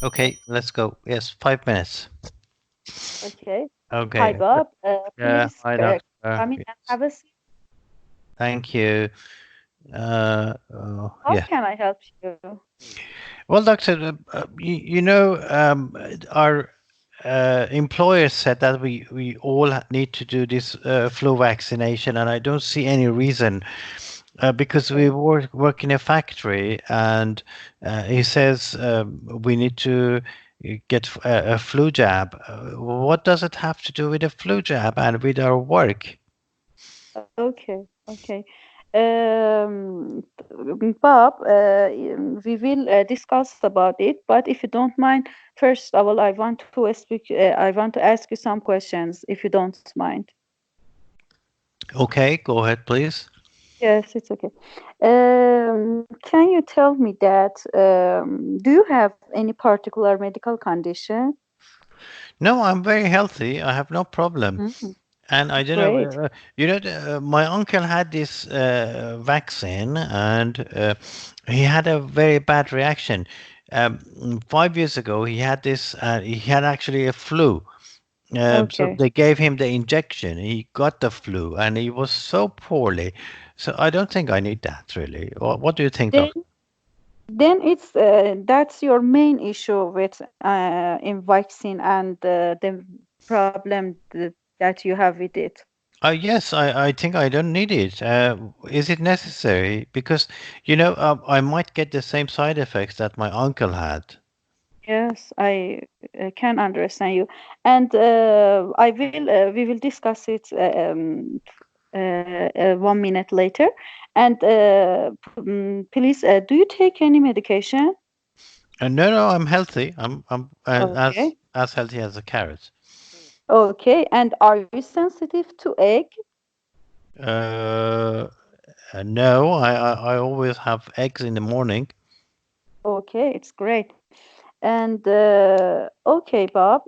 Okay, let's go. Yes, 5 minutes. Okay. Hi, Okay. Bob. Yeah, Please hi, Doctor. come in and Yes. have a seat. Thank you. How Yeah. can I help you? Well, Doctor, our employer said that we all need to do this flu vaccination, and I don't see any reason because we Okay. work in a factory, and he says we need to get a flu jab. What does it have to do with a flu jab and with our work? Okay. Okay. Bob, we will discuss about it, but if you don't mind, first of all, I want to ask you some questions, if you don't mind. Okay, go ahead, please. Yes, it's okay. Can you tell me that, do you have any particular medical condition? No, I'm very healthy. I have no problem. Mhm. And I don't know, Great. my uncle had this vaccine, and he had a very bad reaction. 5 years ago, he had this. He had actually a flu. So Okay. they gave him the injection. He got the flu, and he was so poorly. So I don't think I need that really. What do you think, Then, Doctor? then it's that's your main issue with in vaccine and the problem that you have with it. Yes, I think I don't need it. Is it necessary? Because, I might get the same side effects that my uncle had. Yes, I can understand you, and we will discuss it 1 minute later. And please, do you take any medication? No, no, I'm healthy. I'm Okay. as healthy as a carrot. Okay. And are you sensitive to egg? Uh, no, I always have eggs in the morning. Okay, it's great. And okay, Bob,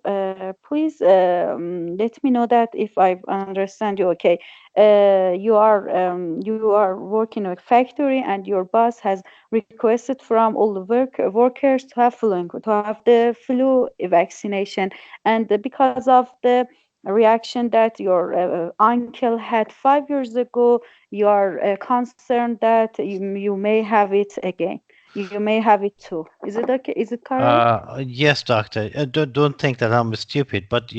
please let me know that if I understand you okay. You are working in a factory, and your boss has requested from all the workers to have the flu vaccination, and because of the reaction that your uncle had 5 years ago, you are concerned that you may have it again. You may have it too. Is it okay? Is it correct? Yes, doctor. Don't think that I'm stupid, but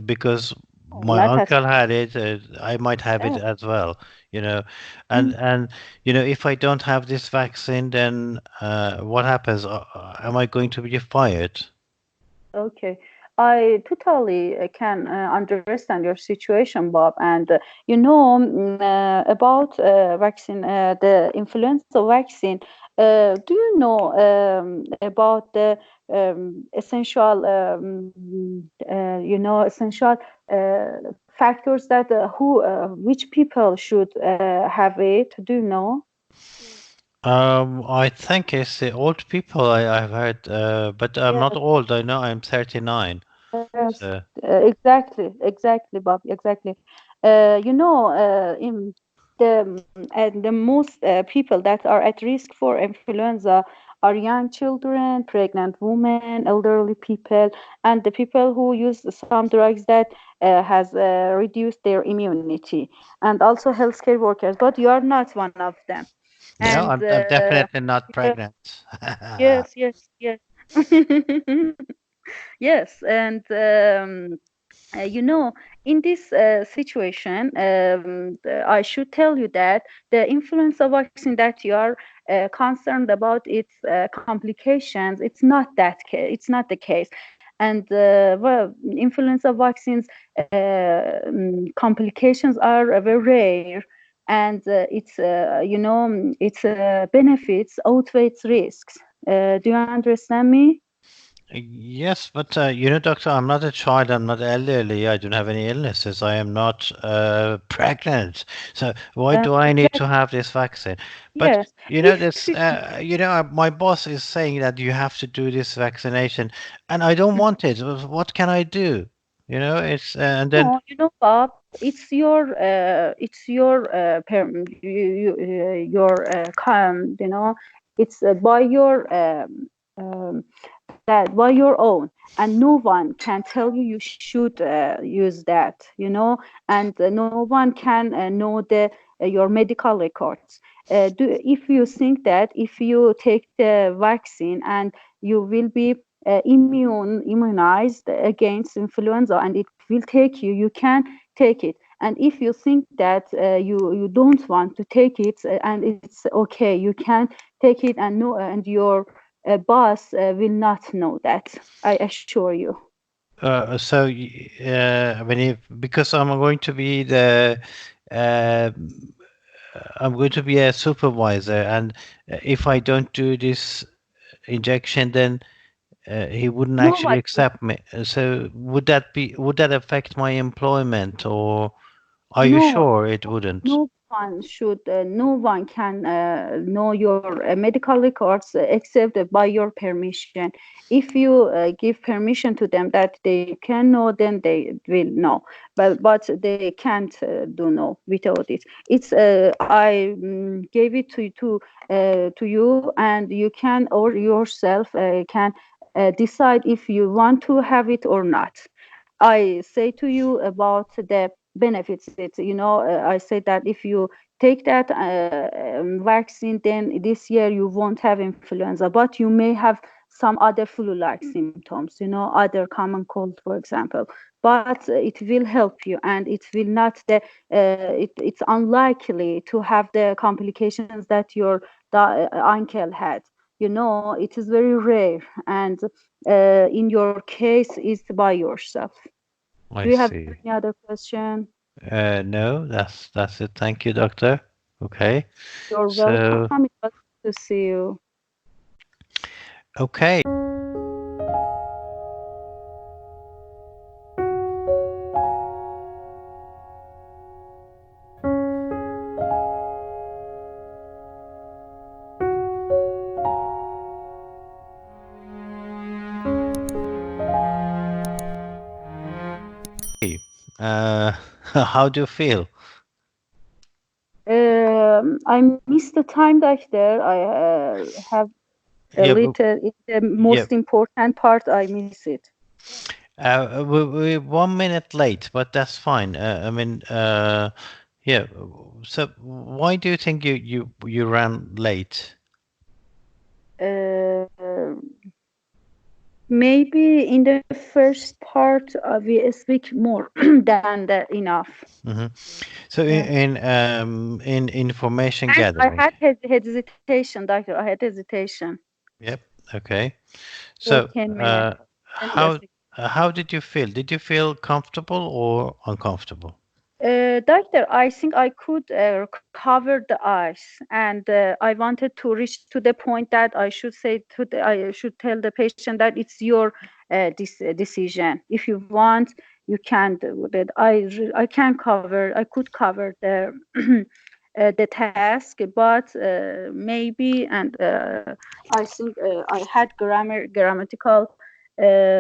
because Oh, my not at uncle had it, I might have it all. as well. You know, Mm, and if I don't have this vaccine, then what happens? Am I going to be fired? okay. I totally can understand your situation, Bob. And about vaccine, the influenza vaccine. Do you know about the essential, essential factors that which people should have it? Do you know? I think it's the old people I've heard, but I'm not Yes. old. I know I'm 39. Yes, So, exactly, Bob, exactly. In the most people that are at risk for influenza are young children, pregnant women, elderly people, and the people who use some drugs that has reduced their immunity, and also healthcare workers. But you are not one of them. no, And I'm definitely not yes, pregnant. yes, yes, yes. Yes, and in this situation, I should tell you that the influenza vaccine that you are concerned about its complications, it's not that case. It's not the case. And well, influenza vaccines complications are very rare, and its benefits outweighs risks. Do you understand me? Yes, but doctor, I'm not a child. I'm not elderly. I don't have any illnesses. I am not pregnant. So why do I need to Exactly. have this vaccine? But Yes. If my boss is saying that you have to do this vaccination, and I don't want it. What can I do? It's and then No, Bob, it's your it's by your um, that by your own, and no one can tell you you should use that, and no one can know your medical records. If you think that if you take the vaccine and you will be immunized against influenza and it will take you, you can take it. And if you think that you don't want to take it, and it's okay, you can take it, and no, and your boss will not know that. I assure you. When if because uh, I'm going to be a supervisor, and if I don't do this injection, then he wouldn't actually Nobody, accept me. So would that affect my employment, or are you no, sure it wouldn't? no one can know your medical records except by your permission. If you give permission to them that they can know, then they will know. But they can't do know without it. It's I gave it to you, and you can or yourself can decide if you want to have it or not. I say to you about the benefits. I say that if you take that vaccine, then this year you won't have influenza, but you may have some other flu-like symptoms, other common cold, for example. But it will help you, and it will not it's unlikely to have the complications that your uncle had. It is very rare, and in your case, it's by yourself. I Do you have see. any other question? No, that's it. Thank you, doctor. Okay. You're So, welcome. It was good to see you. okay. How do you feel? I missed the time back there. I have a Yeah, little, it's the yeah. most important part. I miss it. We're 1 minute late, but that's fine. Yeah. So, why do you think you ran late? Uh, Maybe in the first part, we speak more than enough. Hmm. So, Yeah. in information And I gathering. had hesitation, doctor. I had hesitation Yep. Okay. for So, 10 minutes. Then we how how did you feel? Did you feel comfortable or uncomfortable? Doctor, I think I could cover the eyes, and I wanted to reach to the point that I should tell the patient that it's your decision. If you want, you can do that. I can cover. I could cover the task, but maybe, and I think I had grammatical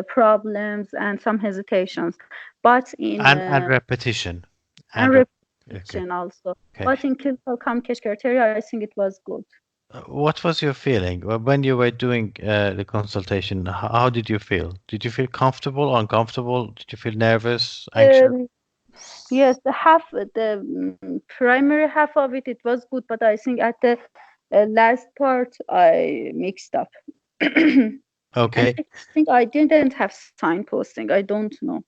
problems and some hesitations, but in And repetition. and And okay. repetition also. Okay. But in clinical communication criteria, I think it was good. What was your feeling when you were doing the consultation? How did you feel? Did you feel comfortable, uncomfortable? Did you feel nervous, anxious? Um, yes, the primary half of it was good, but I think at the last part I mixed up. And Okay. I think I didn't have signposting. I don't know.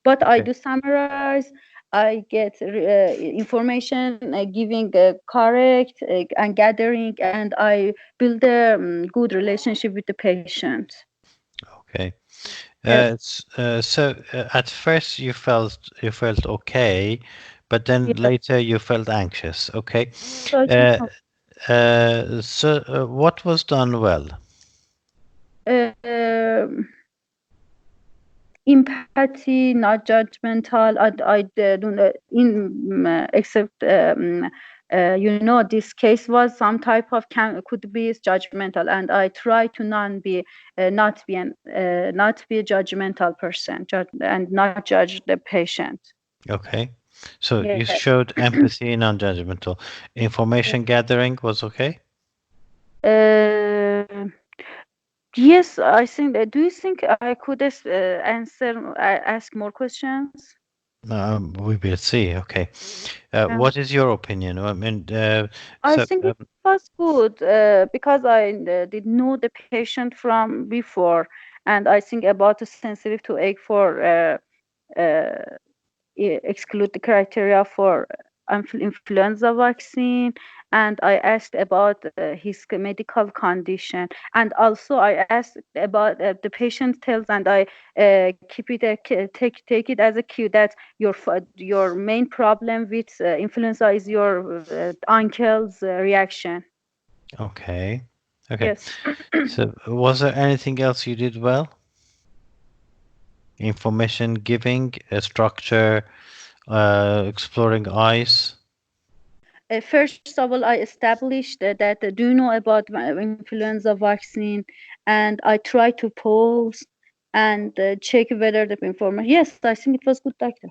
But I Okay. do summarize. I get information, giving correct and gathering, and I build a good relationship with the patient. Okay. Yes, At first you felt okay, but then yes. later you felt anxious. Okay. So I can Uh, what was done well? um, empathy, not judgmental. I don't except this case was some type of could be judgmental, and I try to not be a judgmental person, and not judge the patient. Okay. So you Yes. showed empathy, non-judgmental. Information gathering was okay? Uh, Yes, I think that. Do you think I could ask more questions? We will see. Okay. Yeah. What is your opinion? I mean, I so think it was good because I did know the patient from before, and I think about the sensitive to egg for exclude the criteria for influenza vaccine, and I asked about his medical condition, and also I asked about the patient tells, and I keep it take it as a cue that your main problem with influenza is your uncle's reaction. okay, okay. Yes. So was there anything else you did well? Information giving, structure, exploring eyes. First of all, I established that do you know about influenza vaccine, and I try to pause and check whether the information. Yes, I think it was good, doctor.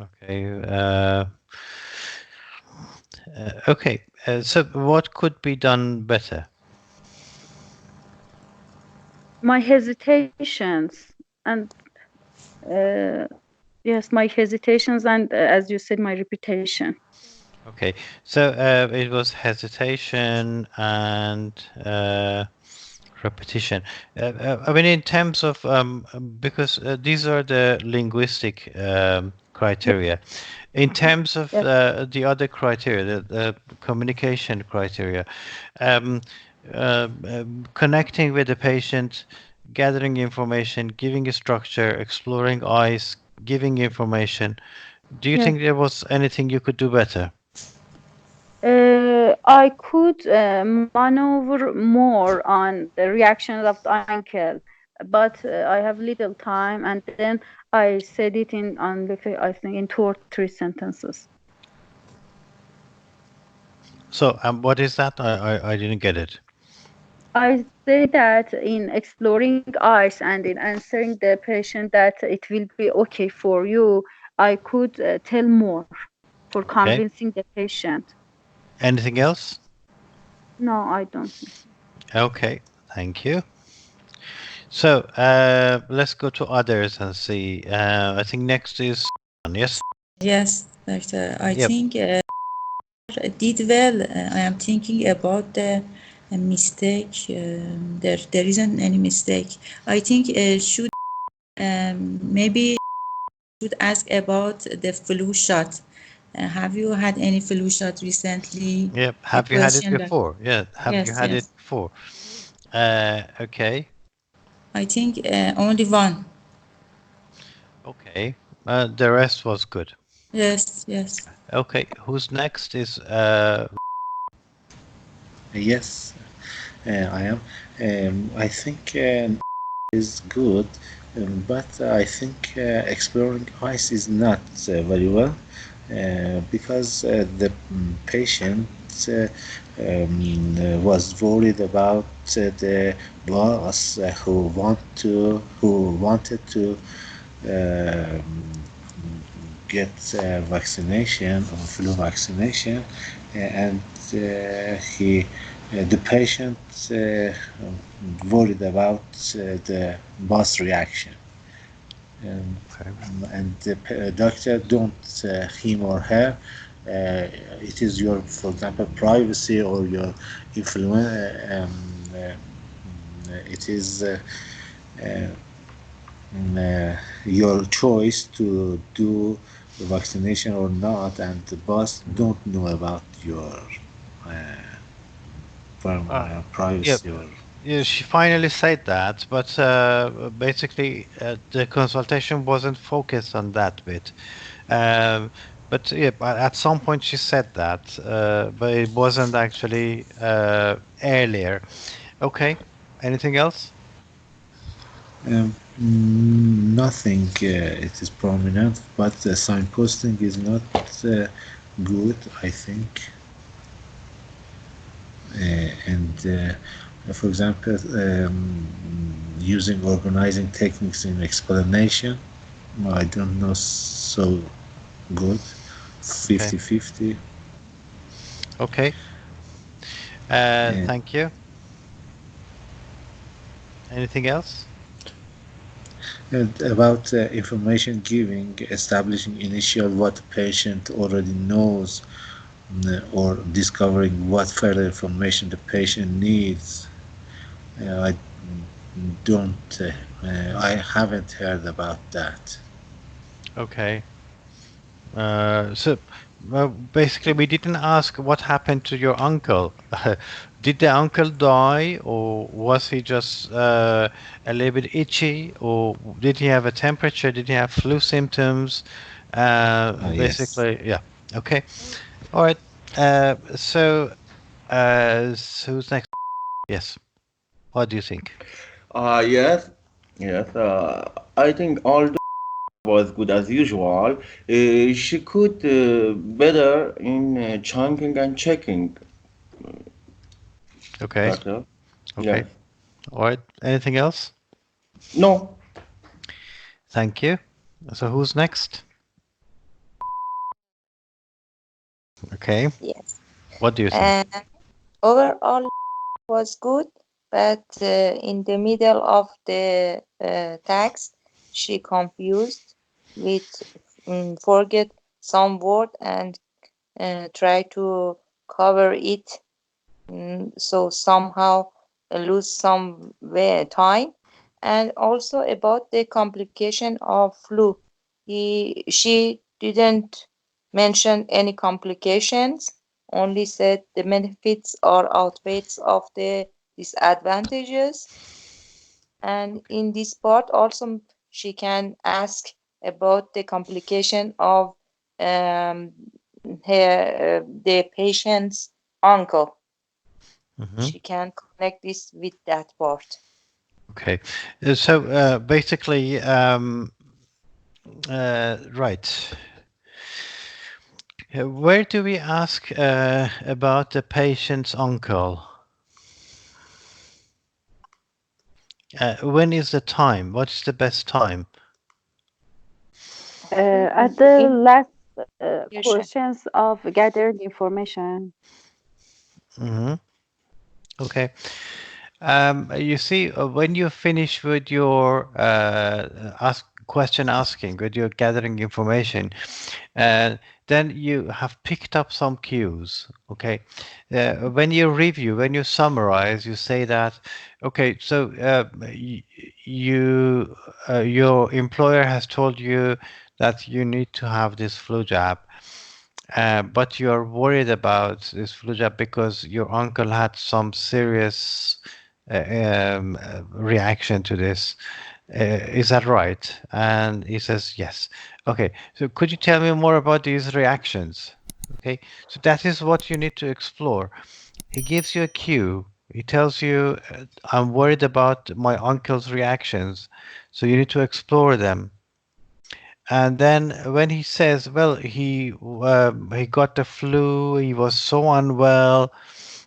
Okay. Okay. So what could be done better? My hesitations and uh, yes, my hesitations and as you said, my reputation. Okay. So it was hesitation and repetition. I mean, in terms of because these are the linguistic criteria. In terms of Yes. the other criteria, the communication criteria, um, connecting with the patient, gathering information, giving a structure, exploring eyes, giving information. Do you Yes. think there was anything you could do better? I could maneuver more on the reactions of the uncle, but I have little time, and then I said it in on I think in two or three sentences. So, what is that? I didn't get it. I say that in exploring eyes and in answering the patient that it will be okay for you, I could tell more for Okay. convincing the patient. Anything else? No, I don't think so. Okay. Thank you. So, let's go to others and see. I think next is yes. Yes, doctor. I Yep. think did well. I am thinking about the mistake. There isn't any mistake. I think should maybe should ask about the flu shot. Have you had any flu shot recently? Yep. A Have you had it question like before? Yeah. Have you yes, had it yes. before? Okay. I think only one. Okay. The rest was good. Yes, yes. Okay. Who's next is Yes, I am. I think is good, but I think exploring ice is not very well because the patient was worried about the boss who wanted to um, get vaccination or flu vaccination, and he the patient worried about the boss reaction, um, okay. and the doctor don't him or her. It is your, for example, privacy or your influence. It is uh, your choice to do the vaccination or not, and the boss don't know about your uh, Uh, yeah. privacy or Yeah, she finally said that, but basically the consultation wasn't focused on that bit. Um, but yeah, at some point she said that, but it wasn't actually earlier. Okay. Anything else? nothing. It is prominent, but the signposting is not good, I think. And for example, using organizing techniques in explanation, I don't know so good. Okay. 50-50. Okay. And Thank you. Anything else? And about information giving, establishing initial what patient already knows, or discovering what further information the patient needs. I don't, I haven't heard about that. Okay. So basically, we didn't ask what happened to your uncle. Did the uncle die, or was he just a little bit itchy, or did he have a temperature? Did he have flu symptoms? Yes. Basically, yeah. Okay. All right. So who's next? Yes. What do you think? Yes, yes. I think all was good as usual. She could better in chunking and checking, Okay. doctor. Okay. Yes. All right. Anything else? No. Thank you. So who's next? Okay. Yes. What do you think? And overall was good, but in the middle of the text, she confused with forget some word and try to cover it. So somehow lose some time. And also about the complication of flu, she didn't mention any complications, only said the benefits or outweighs of the disadvantages. And in this part also she can ask about the complication of um, the patient's uncle. Hmm. She can connect this with that part. Okay. So basically, right. Where do we ask about the patient's uncle? When is the time? What is the best time? At the In last patient. questions of gathered information. Hmm. Okay. You see, when you finish with your question asking, with your gathering information, uh, then you have picked up some cues. Okay. When you review, when you summarize, you say that, okay, so your employer has told you that you need to have this flu jab. But you're worried about this flu jab because your uncle had some serious reaction to this. Is that right? And he says yes. Okay, so could you tell me more about these reactions? Okay, so that is what you need to explore. He gives you a cue. He tells you, I'm worried about my uncle's reactions. So you need to explore them. And then when he says, well, he got the flu, he was so unwell,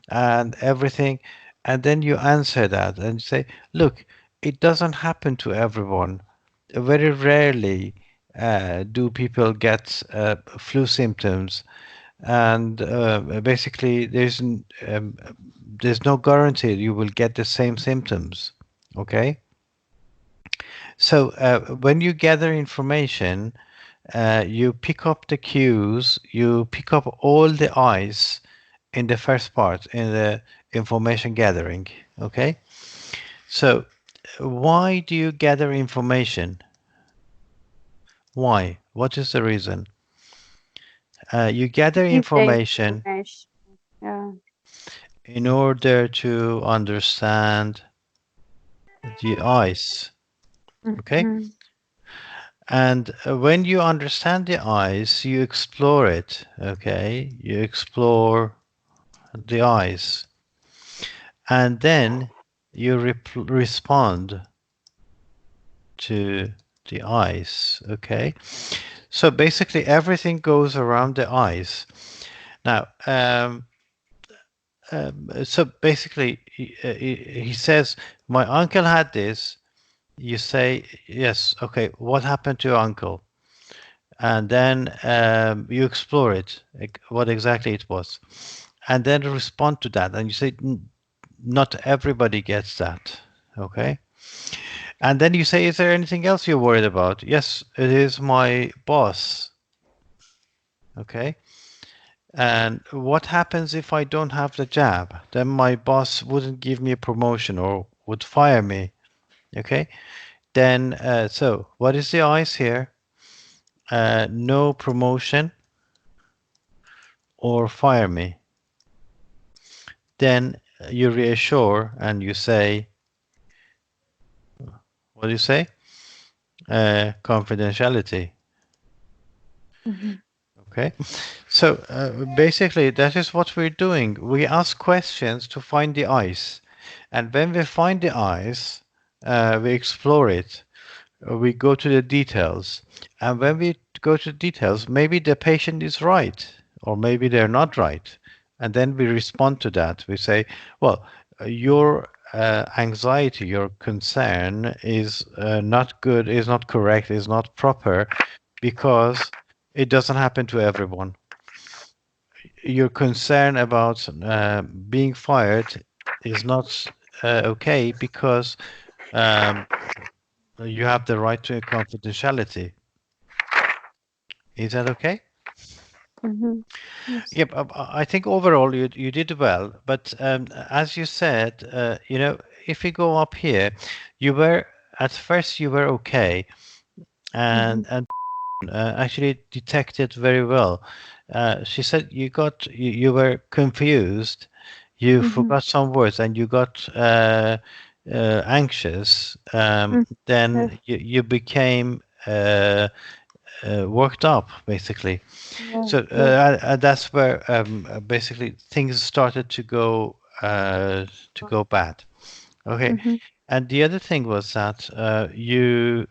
and everything, and then you answer that and say, look, it doesn't happen to everyone. Very rarely do people get flu symptoms, and basically, there's no guarantee you will get the same symptoms. Okay, so when you gather information, you pick up the cues, you pick up all the eyes in the first part, in the information gathering. Okay, so why do you gather information? Why? What is the reason? You gather Give the information information. Yeah. in order to understand the eyes. Okay, Mhm. and when you understand the eyes, you explore it. Okay, you explore the eyes, and then you respond to the eyes. Okay, so basically everything goes around the eyes. Now, so basically, he says, my uncle had this. You say, yes, okay, what happened to your uncle? And then you explore it, what exactly it was, and then respond to that. And you say, not everybody gets that. Okay. And then you say, is there anything else you're worried about? Yes, it is my boss. Okay. And what happens if I don't have the jab? Then my boss wouldn't give me a promotion or would fire me. Okay. Then, so what is the ice here? No promotion or fire me. Then you reassure and you say, what do you say? Confidentiality. Mhm. Okay. So basically, that is what we're doing. We ask questions to find the ice. And when we find the ice, we explore it. We go to the details. And when we go to details, maybe the patient is right, or maybe they're not right. And then we respond to that. We say, well, your anxiety, your concern is not good, is not correct, is not proper because it doesn't happen to everyone. Your concern about being fired is not okay because um, you have the right to confidentiality. Is that okay? Mhm. Yes. Yep. I think overall you did well, but as you said, if we go up here, you were at first you were okay, Mhm. and actually detected very well. She said you were confused, you Mhm. forgot some words, and you got anxious. Mm. Yes. Then you became worked up, basically. Yeah. So Yes. that's where basically things started to go bad. Okay, Mhm. and the other thing was that you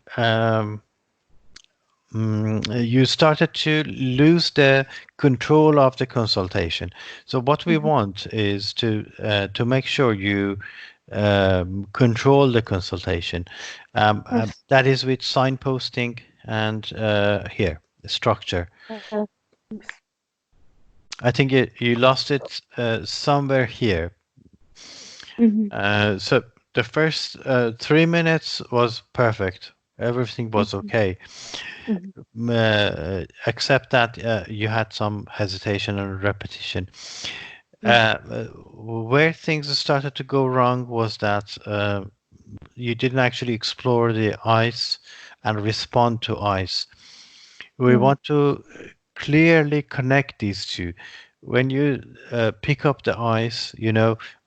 started to lose the control of the consultation. So what we Mhm. want is to make sure you control the consultation. Yes. That is with signposting and here structure. Yes. I think you lost it somewhere here. Mhm. So the first 3 minutes was perfect. Everything was Mhm. okay. Mhm. Except that you had some hesitation and repetition. Mhm. Where things started to go wrong was that you didn't actually explore the ice and respond to ice. We Yeah. want to clearly connect these two. When you pick up the ice,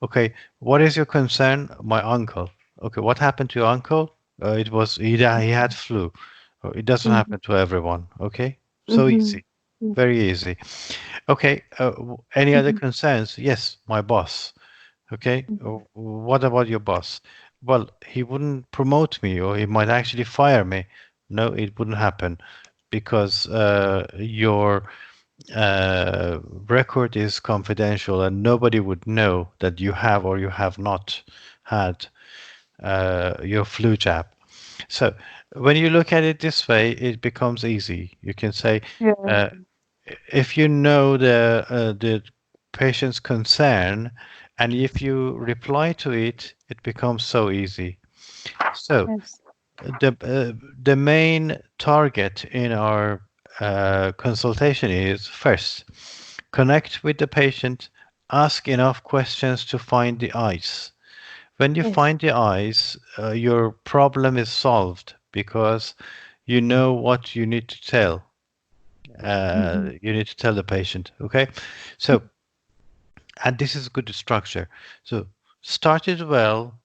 okay, what is your concern? My uncle. Okay, what happened to your uncle? It was he had flu. Oh, it doesn't Mhm. happen to everyone. Okay, so Mhm. easy, Yes. very easy. Okay, any other Mhm. concerns? Yes, my boss. Okay, what about your boss? Well, he wouldn't promote me, or he might actually fire me. No, it wouldn't happen because your record is confidential and nobody would know that you have or you have not had your flu jab. So when you look at it this way, it becomes easy. You can say, Yeah. uh, if you know the patient's concern, and if you reply to it, it becomes so easy. So Yes. the main target in our consultation is first connect with the patient, ask enough questions to find the ice. When you Yes. find the ice, your problem is solved because you know what you need to tell. Mhm. You need to tell the patient. Okay, so and this is good structure. So start it well,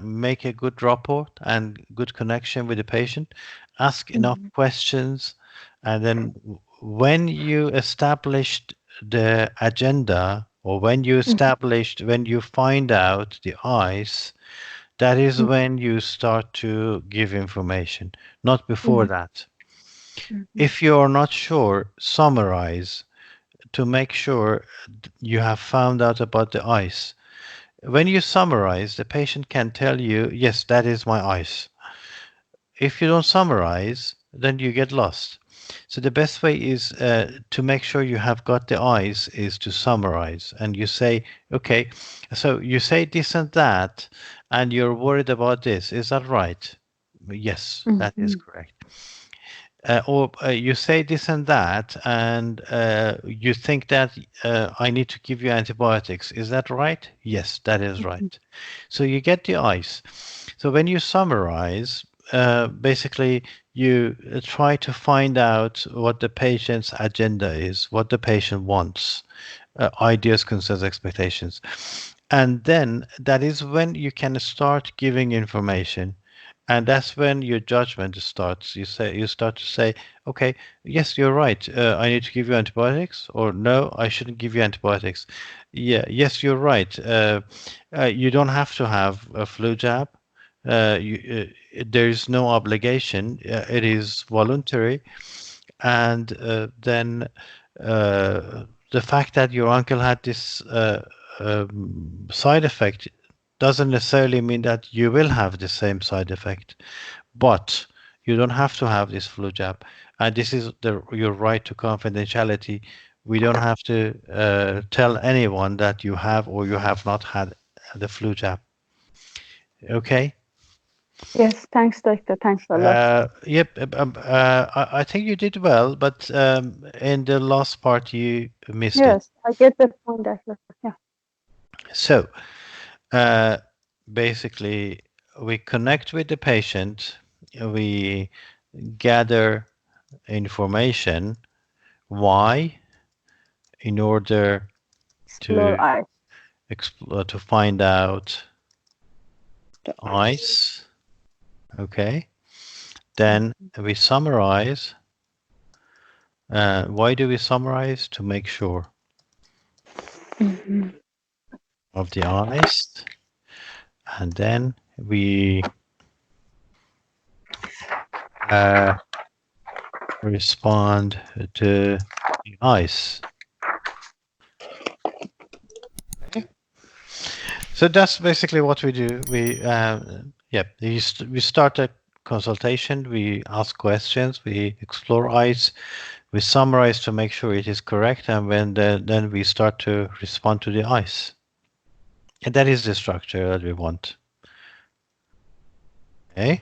make a good rapport and good connection with the patient, ask enough Mhm. questions, and then when you established the agenda or Mhm. when you find out the ice, that is Mhm. when you start to give information, not before Mhm. that. Mhm. If you're not sure, summarize to make sure you have found out about the ice. When you summarize, the patient can tell you, yes, that is my ice. If you don't summarize, then you get lost. So the best way is to make sure you have got the eyes is to summarize, and you say, okay, so you say this and that, and you're worried about this. Is that right? Yes, that is Mhm. correct. Or you say this and that, and you think that I need to give you antibiotics. Is that right? Yes, that is right. So you get the eyes. So when you summarize, basically you try to find out what the patient's agenda is, what the patient wants, ideas, concerns, expectations. And then that is when you can start giving information. And that's when your judgment starts. You start to say, okay, yes, you're right. I need to give you antibiotics, or no, I shouldn't give you antibiotics. Yeah, yes, you're right. You don't have to have a flu jab. There is no obligation. It is voluntary. And then the fact that your uncle had this side effect doesn't necessarily mean that you will have the same side effect, but you don't have to have this flu jab. And this is your right to confidentiality. We don't have to tell anyone that you have or you have not had the flu jab. Okay? Yes, thanks, doctor. Thanks a lot. Yep. I think you did well, but in the last part you missed it. Yes, I get the point, doctor. Yeah. So, uh, basically, we connect with the patient, we gather information. Why? In order to Explore eyes. explore, to find out ice. Okay. Then we summarize. Why do we summarize? To make sure Mhm. of the ice. And then we uh, respond to the ice. Okay. So that's basically what we do. We start a consultation. We ask questions. We explore ice. We summarize to make sure it is correct, and then we start to respond to the ice. And that is the structure that we want. Okay.